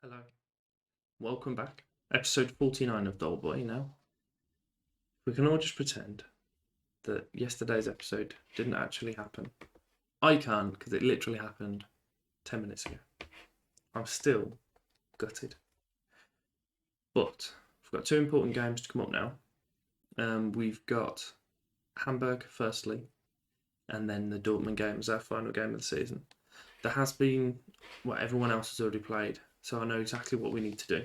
Hello, welcome back. Episode 49 of Doleboy now. We can all just pretend that yesterday's episode didn't actually happen. I can't because it literally happened 10 minutes ago. I'm still gutted. But we've got two important games to come up now. We've got Hamburg, firstly, and then the Dortmund game as our final game of the season. There has been what everyone else has already played, so I know exactly what we need to do.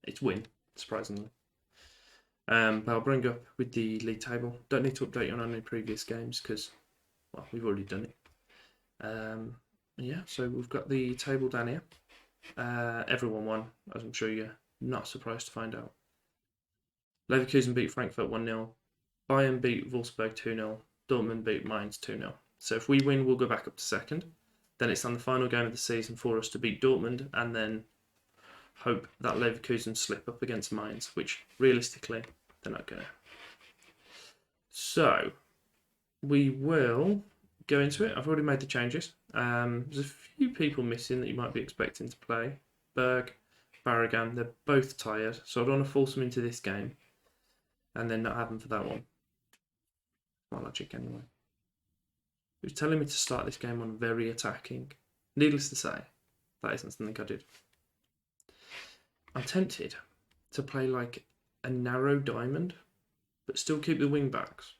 It's win, surprisingly. But I'll bring up with the league table. Don't need to update you on any previous games because, well, we've already done it. Yeah, so we've got the table down here. Everyone won, as I'm sure you're not surprised to find out. Leverkusen beat Frankfurt 1-0. Bayern beat Wolfsburg 2-0. Dortmund beat Mainz 2-0. So if we win, we'll go back up to second. Then it's on the final game of the season for us to beat Dortmund and then hope that Leverkusen slip up against Mainz, which realistically they're not going to. So we will go into it. I've already made the changes. There's a few people missing that you might be expecting to play. Berg, Barragan, they're both tired, so I don't want to force them into this game and then not have them for that one. My logic anyway. He was telling me to start this game on very attacking. Needless to say, that isn't something I did. I'm tempted to play like a narrow diamond, but still keep the wing backs.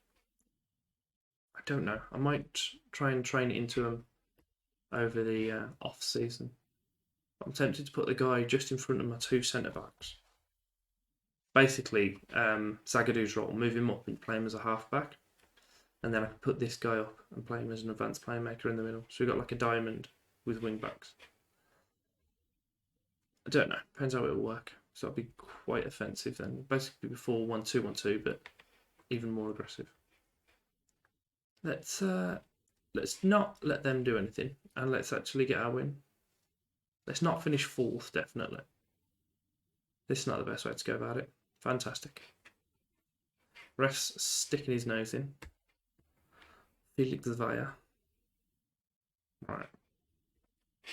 I don't know. I might try and train it into them over the off season. I'm tempted to put the guy just in front of my two centre backs. Basically, Zagadu's role, move him up and play him as a half back, and then I can put this guy up and play him as an advanced playmaker in the middle. So we've got like a diamond with wing backs. I don't know. Depends how it'll work. So it'll be quite offensive then. Basically before 1-2-1-2, but even more aggressive. Let's not let them do anything, and let's actually get our win. Let's not finish fourth, definitely. This is not the best way to go about it. Fantastic. Ref's sticking his nose in. Felix Zvaya. Right.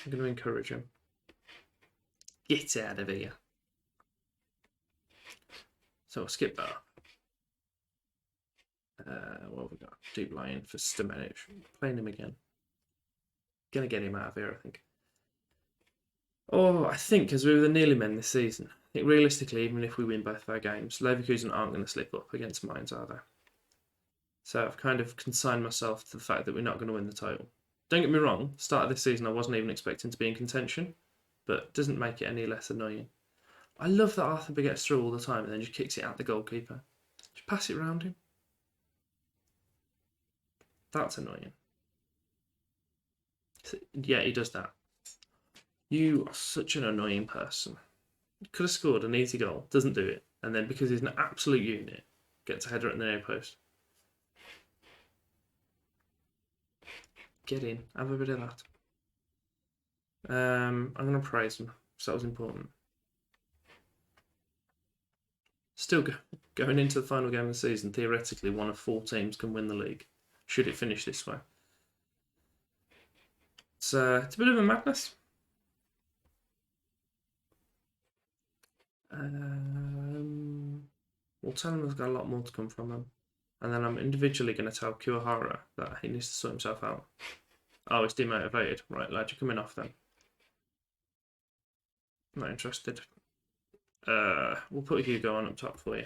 I'm going to encourage him. Get out of here. So I'll skip that. What have we got? Deep line for Stamenic. Playing him again. Gonna get him out of here, I think. Oh, I think because we were the nearly men this season. I think realistically, even if we win both of our games, Leverkusen aren't going to slip up against Mainz, are they? So I've kind of consigned myself to the fact that we're not going to win the title. Don't get me wrong, start of this season I wasn't even expecting to be in contention, but it doesn't make it any less annoying. I love that Arthur gets through all the time and then just kicks it at the goalkeeper. Just pass it around him. That's annoying. Yeah, he does that. You are such an annoying person. Could have scored an easy goal, doesn't do it, and then because he's an absolute unit, gets a header at the near post. Get in, have a bit of that. I'm going to praise him, so that was important. Still going into the final game of the season, theoretically, one of 4 teams can win the league, should it finish this way. It's a bit of a madness. We'll tell him there's got a lot more to come from him. And then I'm individually going to tell Kuwahara that he needs to sort himself out. Oh, he's demotivated. Right, lad, you're coming off then. Not interested. We'll put Hugo on up top for you.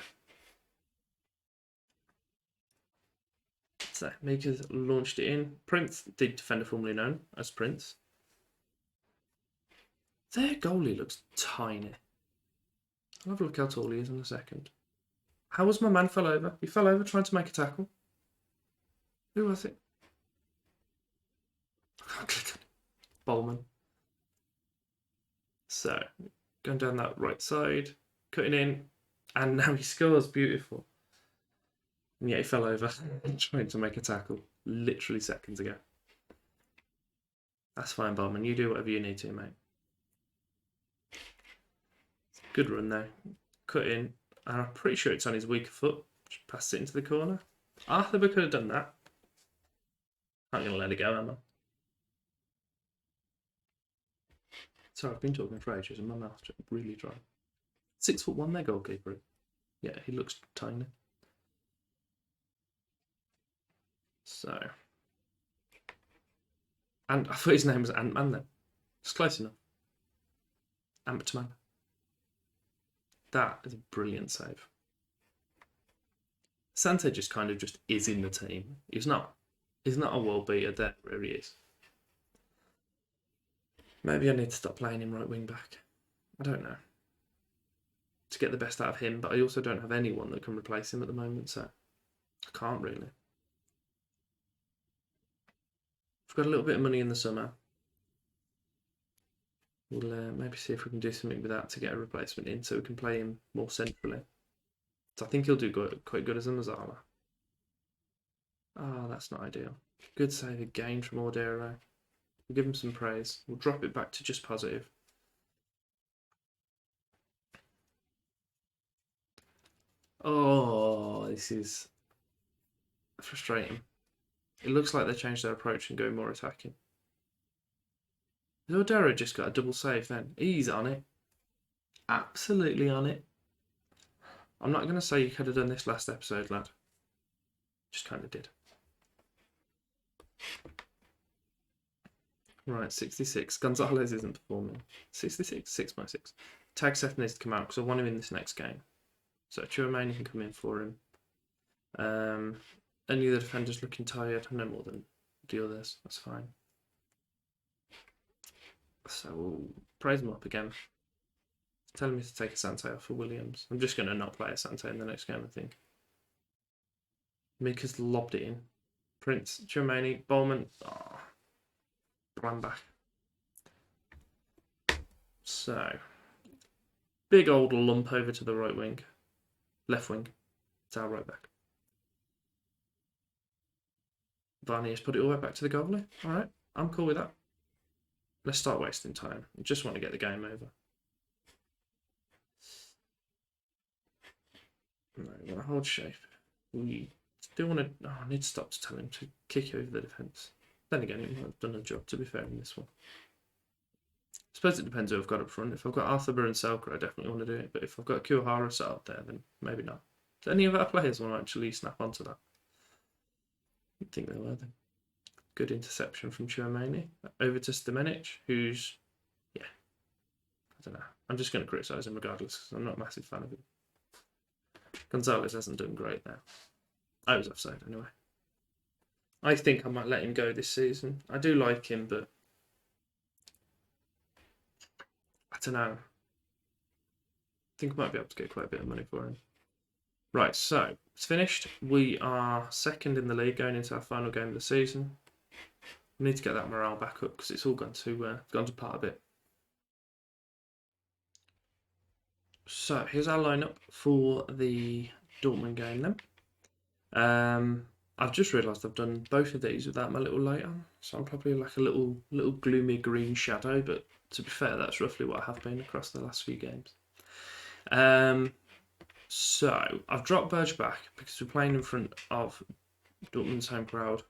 So, Mika's launched it in. Prince, the defender formerly known as Prince. Their goalie looks tiny. I'll have a look how tall he is in a second. How was my man fell over? He fell over trying to make a tackle. Who was it? I can't click on it. Bowman. So, going down that right side, cutting in, and now he scores. Beautiful. And yeah, he fell over trying to make a tackle literally seconds ago. That's fine, Bowman. You do whatever you need to, mate. Good run though. Cut in, and I'm pretty sure it's on his weaker foot. Just passed it into the corner. Arthur could have done that. I'm going to let it go, am I? Sorry, I've been talking for ages and my mouth's really dry. 6'1" their goalkeeper. Yeah, he looks tiny. So, and I thought his name was Ant-Man then. It's close enough. Ant-Man. That is a brilliant save. Sante just kind of just is in the team. He's not a world beater there where he is. Maybe I need to stop playing him right wing back. I don't know. To get the best out of him, but I also don't have anyone that can replace him at the moment, so I can't really. I've got a little bit of money in the summer. We'll maybe see if we can do something with that to get a replacement in so we can play him more centrally. So I think he'll do quite good as a Mazzala. Ah, that's not ideal. Good save again from Ordero. We'll give him some praise. We'll drop it back to just positive. Oh, this is frustrating. It looks like they changed their approach and go more attacking. Ordero just got a double save then. He's on it. Absolutely on it. I'm not going to say you could have done this last episode, lad. Just kind of did. Right, 66. Gonzalez isn't performing. 66, 6/6. Tag Seth needs to come out because I want him in this next game. So Chouamani can come in for him. Any of the defenders looking tired, no more than the others. That's fine. So we'll praise him up again. Telling me to take Asante off for Williams. I'm just going to not play Asante in the next game, I think. Mika's lobbed it in. Prince, Chouamani, Bowman. Oh, Brambach. So, big old lump over to the right wing. Left wing. It's our right back. Varney has put it all the way back to the goalie. Alright, I'm cool with that. Let's start wasting time. I just want to get the game over. No, we want to hold shape. We still want to... Oh, I need to stop to tell him to kick over the defence. Then again, he might have done a job, to be fair, in this one. I suppose it depends who I've got up front. If I've got Arthur and Selker, I definitely want to do it. But if I've got Kuwahara set up there, then maybe not. Do any of our players want to actually snap onto that? I think they were then. Good interception from Chouamani. Over to Stamenic, who's... Yeah. I don't know. I'm just going to criticise him regardless, because I'm not a massive fan of him. Gonzalez hasn't done great now. I was offside anyway. I think I might let him go this season. I do like him, but... I don't know. I think I might be able to get quite a bit of money for him. Right, so it's finished. We are second in the league going into our final game of the season. We need to get that morale back up because it's all gone to part a bit. So here's our lineup for the Dortmund game then. I've just realised I've done both of these without my little light on, so I'm probably like a little gloomy green shadow, but to be fair, that's roughly what I have been across the last few games. So I've dropped Berge back because we're playing in front of Dortmund's home crowd.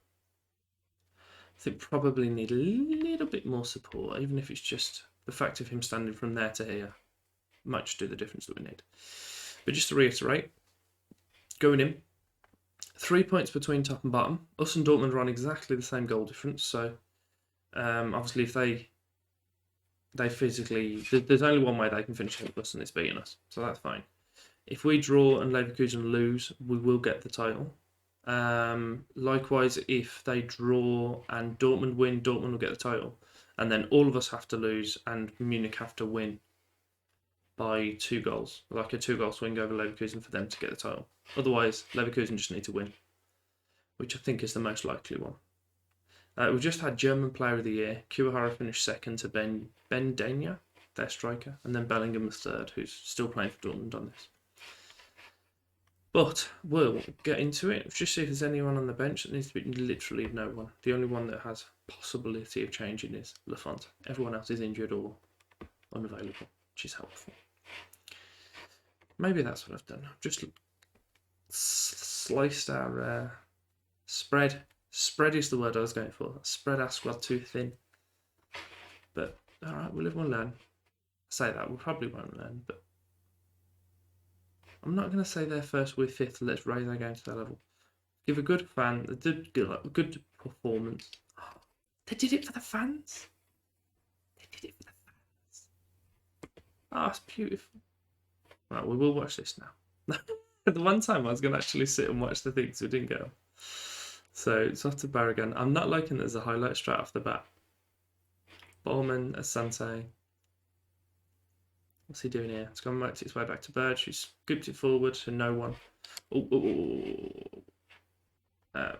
I think probably need a little bit more support, even if it's just the fact of him standing from there to here might just do the difference that we need. But just to reiterate, going in, 3 points between top and bottom. Us and Dortmund are on exactly the same goal difference, so obviously if they physically... There's only one way they can finish with us, and it's beating us, so that's fine. If we draw and Leverkusen lose, we will get the title. Likewise, if they draw and Dortmund win, Dortmund will get the title. And then all of us have to lose and Munich have to win by 2 goals. Like a 2-goal swing over Leverkusen for them to get the title. Otherwise, Leverkusen just need to win, which I think is the most likely one. We've just had German Player of the Year. Kuwahara finished second to Ben Denya, their striker. And then Bellingham was third, who's still playing for Dortmund on this. But we'll get into it. Let's just see if there's anyone on the bench. That needs to be literally no one. The only one that has possibility of changing is Lafont. Everyone else is injured or unavailable, which is helpful. Maybe that's what I've done. I've just sliced our spread. Spread is the word I was going for. Spread our squad too thin. But all right, we'll live and learn. I say that, we probably won't learn, but I'm not going to say they're first, we're fifth. Let's raise our game to their level. Give a good good performance. Oh, they did it for the fans. They did it for the fans. Oh, it's beautiful. Right, we will watch this now. The one time I was going to actually sit and watch the things, we didn't go. So it's off to Barragan. I'm not liking that there's a highlight straight off the bat. Bowman, Asante. What's he doing here? It's gone back its way back to Bird. She's scooped it forward to no one.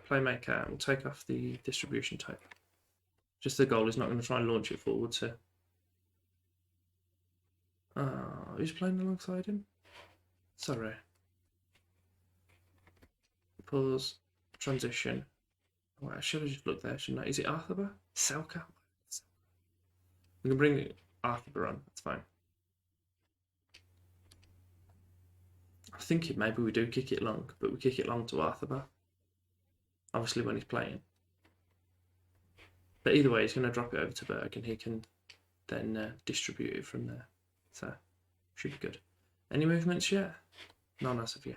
Playmaker will take off the distribution type. Just the goal is not going to try and launch it forward to. Who's playing alongside him? Sorry. Pause. Transition. Oh, I should have just looked there, shouldn't I? Is it Arthur? Selka? We can bring Arthur on. That's fine. I'm thinking maybe we do kick it long, but we kick it long to Arthur. Obviously when he's playing. But either way, he's going to drop it over to Berg and he can then distribute it from there. So, should be good. Any movements yet? None as of yet.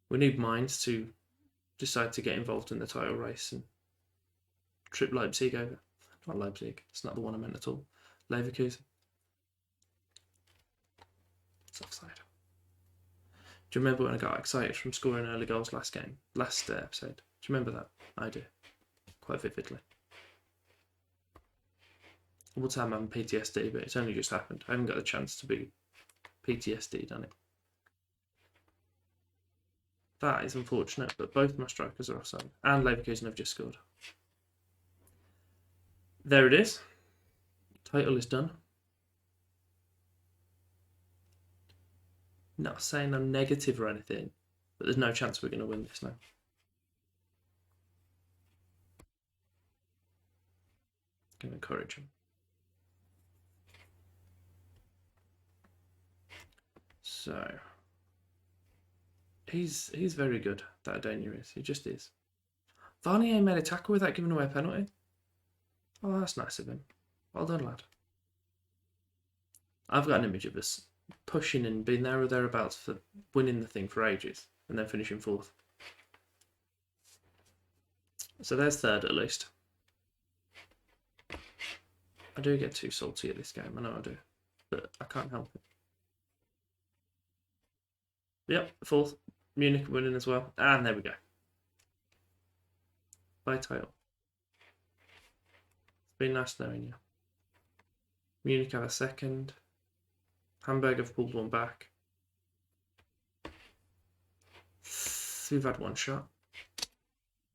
We need Mainz to decide to get involved in the title race and trip Leipzig over. Not Leipzig, it's not the one I meant at all. Leverkusen. It's offside. Do you remember when I got excited from scoring early goals last episode? Do you remember that? I do. Quite vividly. I would say I'm having PTSD, but it's only just happened. I haven't got the chance to be PTSD'd on it. That is unfortunate, but both my strikers are offside. And Leverkusen have just scored. There it is. Title is done. Not saying I'm negative or anything, but there's no chance we're going to win this now. Going to encourage him. So he's very good, that Adenia is. He just is. Varnier made a tackle without giving away a penalty. Oh, that's nice of him. Well done, lad. I've got an image of us pushing and being there or thereabouts for winning the thing for ages and then finishing fourth. So there's third at least. I do get too salty at this game, I know I do, but I can't help it. Yep, fourth. Munich winning as well. And there we go. By title. It's been nice knowing you. Munich have a second. Hamburg have pulled one back. We've had one shot.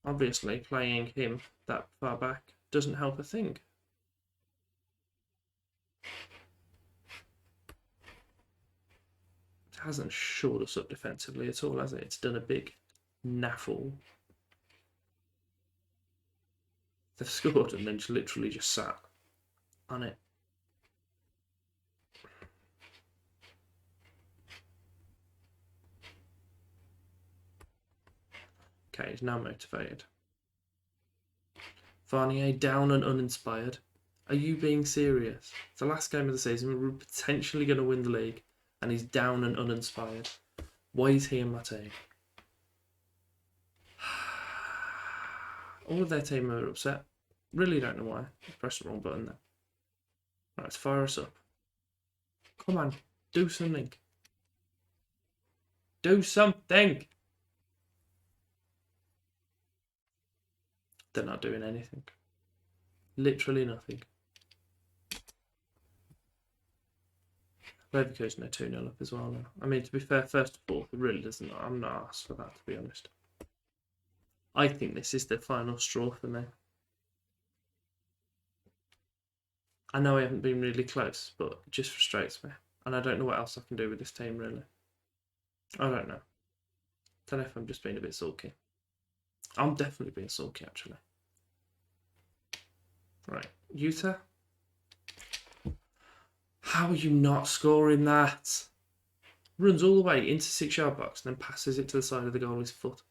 Obviously, playing him that far back doesn't help a thing. It hasn't shored us up defensively at all, has it? It's done a big naffle. They've scored and then just literally just sat on it. Okay, he's now motivated. Varnier down and uninspired. Are you being serious? It's the last game of the season. We're potentially going to win the league, and he's down and uninspired. Why is he in my team? All of their team are upset. Really don't know why. I pressed the wrong button there. Right, let's fire us up. Come on, do something. Do something! They're not doing anything. Literally nothing. Leverkusen are 2-0 up as well now. I mean, to be fair, first to fourth, it really doesn't. I'm not asked for that, to be honest. I think this is the final straw for me. I know I haven't been really close, but it just frustrates me. And I don't know what else I can do with this team, really. I don't know. I don't know if I'm just being a bit sulky. I'm definitely being sulky, actually. Right, Utah. How are you not scoring that? Runs all the way into 6-yard box and then passes it to the side of the goalie's foot.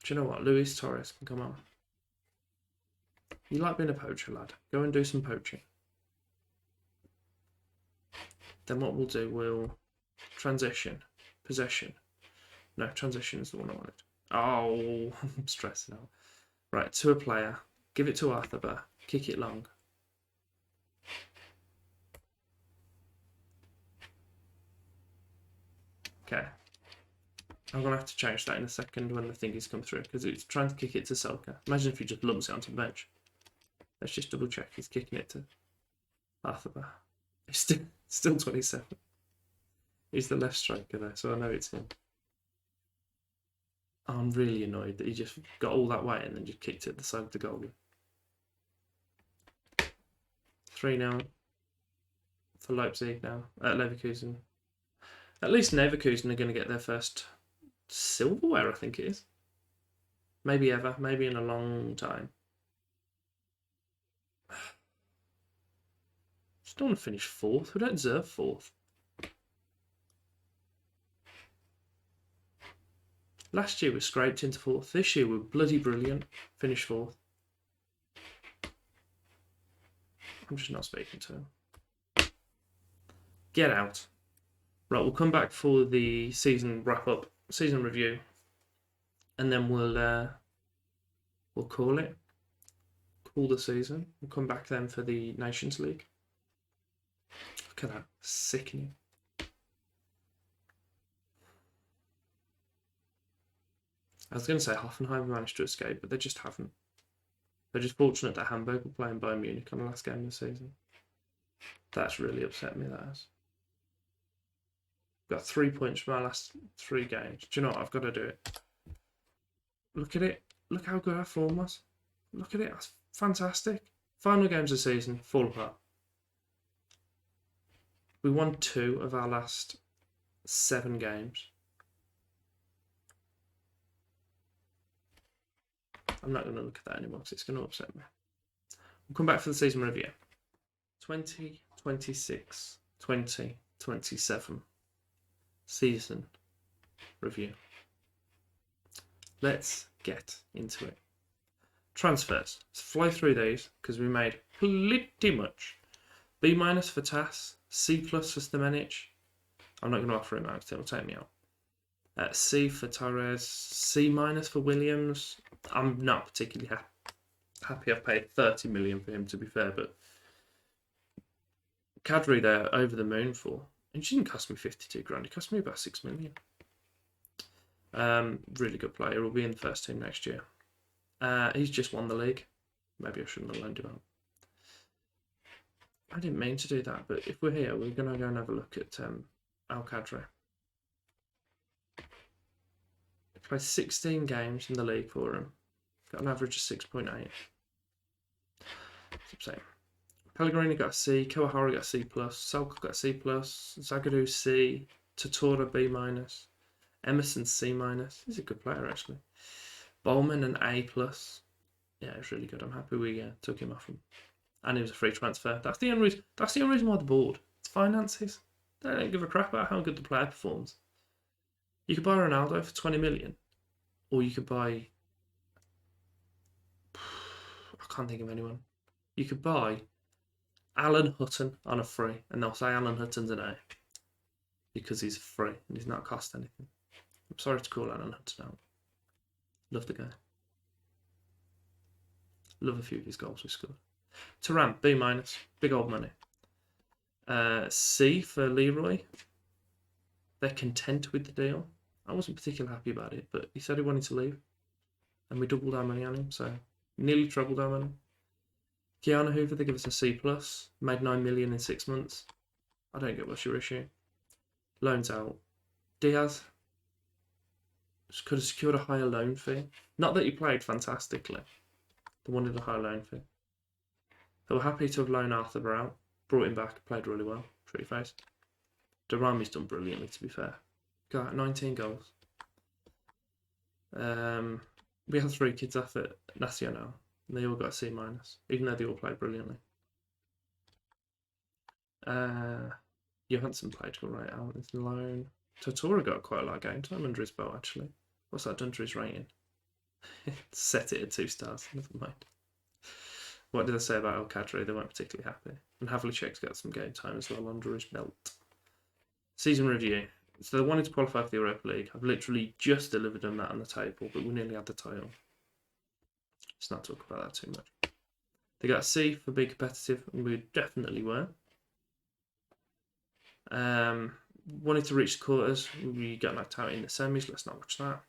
Do you know what? Luis Torres can come on. You like being a poacher, lad. Go and do some poaching. Then what we'll do, we'll transition, possession. No, transition is the one I wanted. Oh, I'm stressing out. Right, to a player. Give it to Arthur. Kick it long. Okay. I'm going to have to change that in a second when the thingies come through, because it's trying to kick it to Selka. Imagine if you just lumps it onto the bench. Let's just double check. He's kicking it to Arthur. He's still 27. He's the left striker there, so I know it's him. I'm really annoyed that he just got all that way and then just kicked it at the side of the goalie. 3-0 for Leipzig now. Leverkusen. At least Leverkusen are going to get their first silverware, I think it is. Maybe ever. Maybe in a long time. Just don't want to finish fourth. We don't deserve fourth. Last year we scraped into fourth. This year we're bloody brilliant. Finished fourth. I'm just not speaking to him. Get out. Right, we'll come back for the season wrap-up, season review, and then we'll call it. Call the season. We'll come back then for the Nations League. Look at that. Sickening. I was going to say Hoffenheim managed to escape, but they just haven't. They're just fortunate that Hamburg were playing Bayern Munich on the last game of the season. That's really upset me, that has. Got 3 points from our last 3 games. Do you know what? I've got to do it. Look at it. Look how good our form was. Look at it. That's fantastic. Final games of the season, fall apart. We won 2 of our last 7 games. I'm not going to look at that anymore because it's going to upset me. We'll come back for the season review. 2026, 2027 season review. Let's get into it. Transfers. Let's fly through these because we made pretty much B- for Tass, C+ for Stamenic. I'm not going to offer him out because it'll take me out. C for Torres, C- for Williams. I'm not particularly happy I've paid 30 million for him, to be fair, but Kadri there over the moon for. And she didn't cost me 52 grand, it cost me about 6 million. Really good player, will be in the first team next year. He's just won the league. Maybe I shouldn't have loaned him out. I didn't mean to do that, but if we're here, we're going to go and have a look at Al Kadri. He played 16 games in the league for him. Got an average of 6.8. Same. Pellegrini got a C, Kawahara got a C+, Salka got a C+, Zagadou C, Tatora B-, Emerson C-. He's a good player actually. Bowman an A+. Yeah, it's really good. I'm happy we took him off him. And he was a free transfer. That's the only reason why the board. It's finances. They don't give a crap about how good the player performs. You could buy Ronaldo for 20 million, or you could buy. I can't think of anyone. You could buy Alan Hutton on a free, and they'll say Alan Hutton's an A because he's free and he's not cost anything. I'm sorry to call Alan Hutton out. Love the guy. Love a few of his goals we scored. Turan, B-, big old money. C for Leroy. They're content with the deal. I wasn't particularly happy about it, but he said he wanted to leave, and we doubled our money on him, so nearly trebled our money. Keanu Hoover, they give us a C+, made 9 million in 6 months. I don't get what's your issue. Loans out. Diaz could have secured a higher loan fee. Not that he played fantastically. They wanted a higher loan fee. They were happy to have loaned Arthur out. Brought him back, played really well. Pretty face. Darami's done brilliantly, to be fair. Got 19 goals. We had 3 kids off at Nacional. And they all got a C-, even though they all played brilliantly. Johansson played right out as a loan. Totora got quite a lot of game time under his belt, actually. What's that done to his rating? Set it at 2 stars, never mind. What did I say about El Kadri? They weren't particularly happy. And Havlicek's got some game time as well under his belt. Season review. So they wanted to qualify for the Europa League. I've literally just delivered them that on the table, but we nearly had the title. Let's not talk about that too much. They got a C for being competitive, and we definitely were. Wanted to reach the quarters. We got knocked out in the semis. Let's not watch that.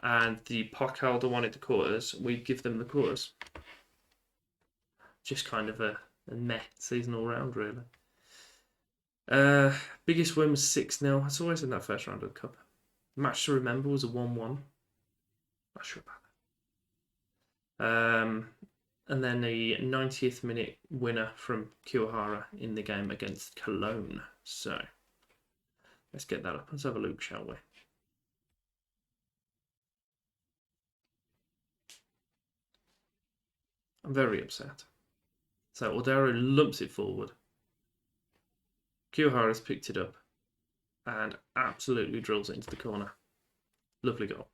And the Pokal wanted the quarters. We'd give them the quarters. Just kind of a meh season all round, really. Biggest win was 6-0. It's always in that first round of the cup. Match to remember was a 1-1. Not sure about that. And then the 90th minute winner from Kiyohara in the game against Cologne. So let's get that up. Let's have a look, shall we? I'm very upset. So Ordero lumps it forward. Kiyohara's picked it up and absolutely drills it into the corner. Lovely goal.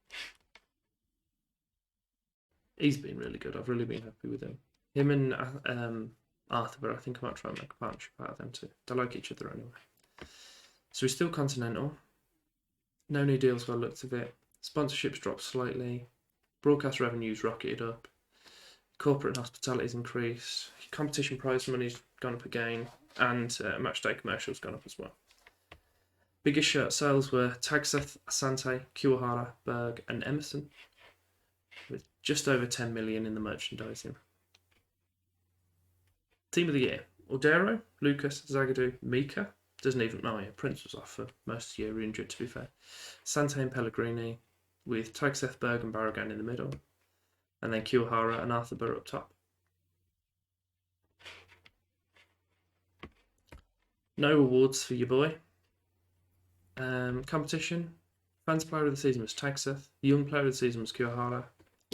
He's been really good. I've really been happy with him. Him and Arthur, but I think I might try and make a partnership out of them too. They like each other anyway. So he's still continental. No new deals by the looks of it. Sponsorships dropped slightly. Broadcast revenues rocketed up. Corporate and hospitality's increased. Competition prize money's gone up again. And matchday commercials gone up as well. Biggest shirt sales were Tagseth, Asante, Kiyohara, Berg, and Emerson, with just over 10 million in the merchandising. Team of the year: Ordero, Lucas, Zagadou, Mika. Doesn't even know. Yeah, Prince was off for most of the year, injured to be fair. Sante and Pellegrini, with Tagseth, Berg, and Barragan in the middle, and then Kiyohara and Arthur Burr up top. No awards for your boy. Competition. Fans Player of the Season was Tagseth. Young Player of the Season was Kiyohara.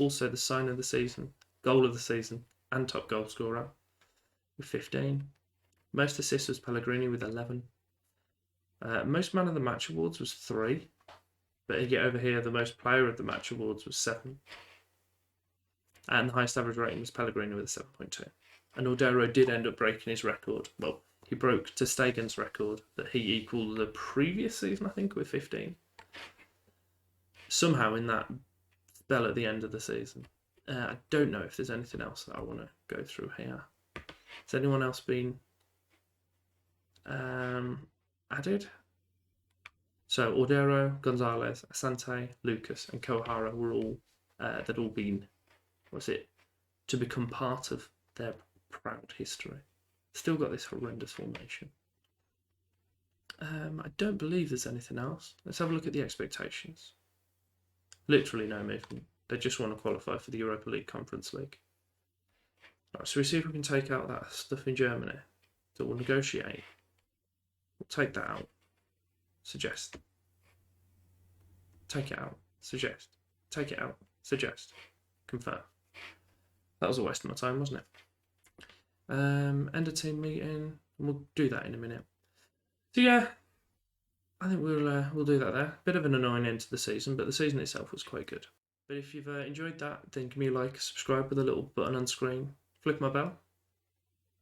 Also the Sign of the Season, Goal of the Season, and Top Goal Scorer with 15. Most assists was Pellegrini with 11. Most Man of the Match awards was 3. But you get over here, the Most Player of the Match awards was 7. And the highest average rating was Pellegrini with a 7.2. And Ordero did end up breaking his record. Well, he broke ter Stegen's record that he equalled the previous season, I think, with 15. Somehow in that spell at the end of the season. I don't know if there's anything else that I want to go through here. Has anyone else been added? So Ordero, Gonzalez, Asante, Lucas, and Kiyohara were all they'd all been, to become part of their proud history. Still got this horrendous formation. I don't believe there's anything else. Let's have a look at the expectations. Literally no movement. They just want to qualify for the Europa League Conference League. Right, so we see if we can take out that stuff in Germany that we'll negotiate. We'll take that out. Suggest. Take it out. Suggest. Take it out. Suggest. Confirm. That was a waste of my time, wasn't it? End of team meeting. We'll do that in a minute. So yeah, I think we'll do that there. Bit of an annoying end to the season, but the season itself was quite good. But if you've enjoyed that, then give me a like, subscribe with a little button on screen, flick my bell,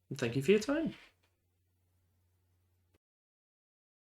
and thank you for your time.